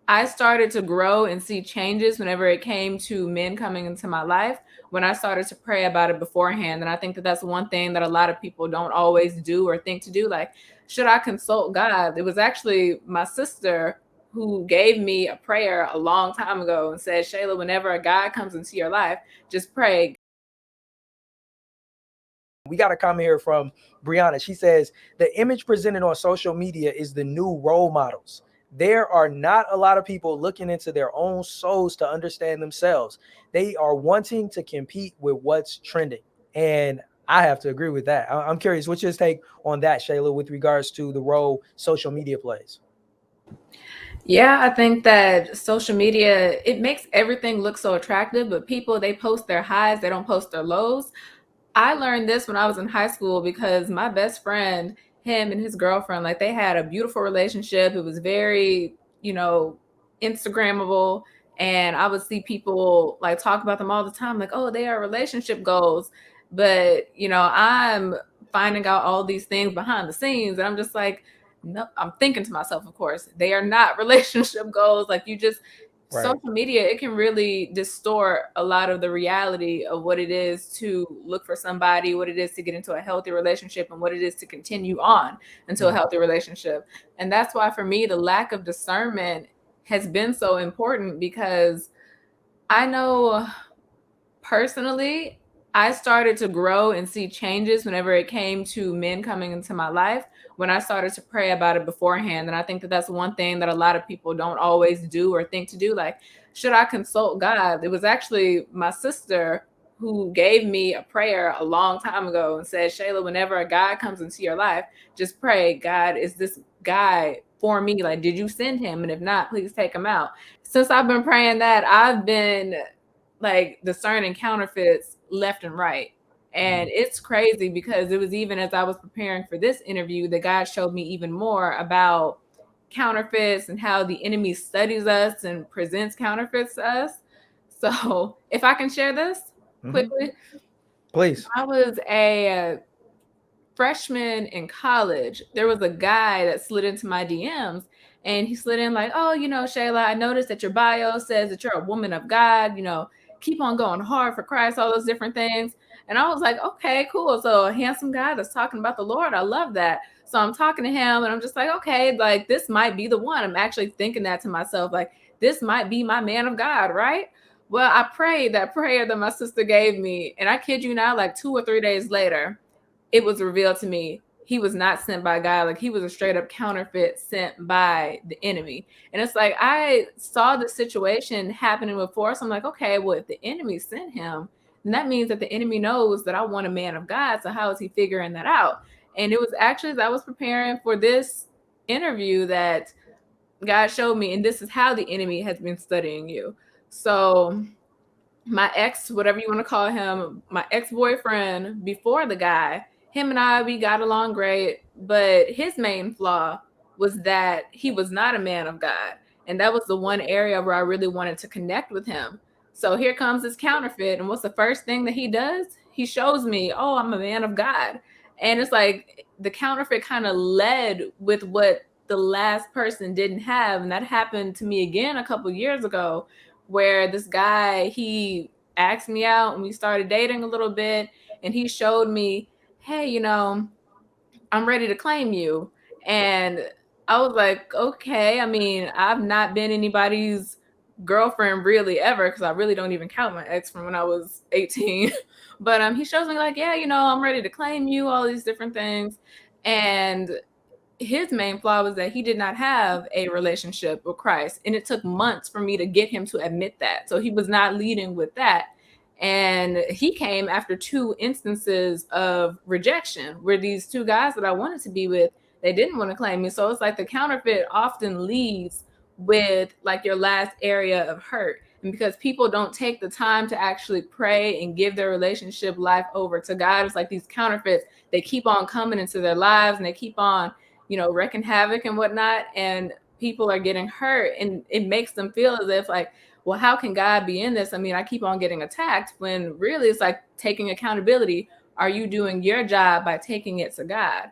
I started to grow and see changes whenever it came to men coming into my life when I started to pray about it beforehand. And I think that that's one thing that a lot of people don't always do or think to do. Like, should I consult God? It was actually my sister who gave me a prayer a long time ago and said, Shayla, whenever a guy comes into your life, just pray. We got a comment here from Brianna. She says, the image presented on social media is the new role models. There are not a lot of people looking into their own souls to understand themselves. They are wanting to compete with what's trending. And I have to agree with that. I'm curious, what's your take on that, Shayla, with regards to the role social media plays? Yeah, I think that social media, it makes everything look so attractive, but people, they post their highs, they don't post their lows. I learned this when I was in high school because my best friend, him and his girlfriend, like they had a beautiful relationship. It was very, Instagrammable. And I would see people like talk about them all the time, like, oh, they are relationship goals. But, I'm finding out all these things behind the scenes. And I'm just like, no, I'm thinking to myself, of course, they are not relationship goals. Like you just, Right. social media, it can really distort a lot of the reality of what it is to look for somebody, what it is to get into a healthy relationship, and what it is to continue on into a healthy relationship. And that's why for me the lack of discernment has been so important, because I know personally, I started to grow and see changes whenever it came to men coming into my life when I started to pray about it beforehand. And I think that that's one thing that a lot of people don't always do or think to do. Like, should I consult God? It was actually my sister who gave me a prayer a long time ago and said, Shayla, whenever a guy comes into your life, just pray, God, is this guy for me? Like, did you send him? And if not, please take him out. Since I've been praying that, I've been like discerning counterfeits left and right. And it's crazy because it was even as I was preparing for this interview that God showed me even more about counterfeits and how the enemy studies us and presents counterfeits to us. So, if I can share this quickly, Please. I was a freshman in college. There was a guy that slid into my DMs, and he slid in like, oh, Shayla, I noticed that your bio says that you're a woman of God, keep on going hard for Christ, all those different things. And I was like, okay, cool. So a handsome guy that's talking about the Lord. I love that. So I'm talking to him and I'm just like, okay, like this might be the one. I'm actually thinking that to myself, like, this might be my man of God, right? Well, I prayed that prayer that my sister gave me. And I kid you not, like 2 or 3 days later, it was revealed to me he was not sent by God. Like he was a straight up counterfeit sent by the enemy. And it's like I saw the situation happening before. So I'm like, okay, well, if the enemy sent him, then that means that the enemy knows that I want a man of God. So how is he figuring that out? And it was actually as I was preparing for this interview that God showed me, and this is how the enemy has been studying you. So my ex, whatever you want to call him, my ex-boyfriend before the guy, him and I, we got along great, but his main flaw was that he was not a man of God. And that was the one area where I really wanted to connect with him. So here comes this counterfeit. And what's the first thing that he does? He shows me, oh, I'm a man of God. And it's like the counterfeit kind of led with what the last person didn't have. And that happened to me again a couple years ago, where this guy, he asked me out and we started dating a little bit, and he showed me, hey, I'm ready to claim you. And I was like, okay, I mean, I've not been anybody's girlfriend really ever, because I really don't even count my ex from when I was 18. But he shows me like, yeah, I'm ready to claim you, all these different things. And his main flaw was that he did not have a relationship with Christ. And it took months for me to get him to admit that. So he was not leading with that. And he came after 2 instances of rejection where these 2 guys that I wanted to be with, they didn't want to claim me. So it's like the counterfeit often leads with like your last area of hurt. And because people don't take the time to actually pray and give their relationship life over to God, it's like these counterfeits, they keep on coming into their lives and they keep on, wreaking havoc and whatnot. And people are getting hurt, and it makes them feel as if like, well, how can God be in this? I mean, I keep on getting attacked, when really it's like taking accountability. Are you doing your job by taking it to God?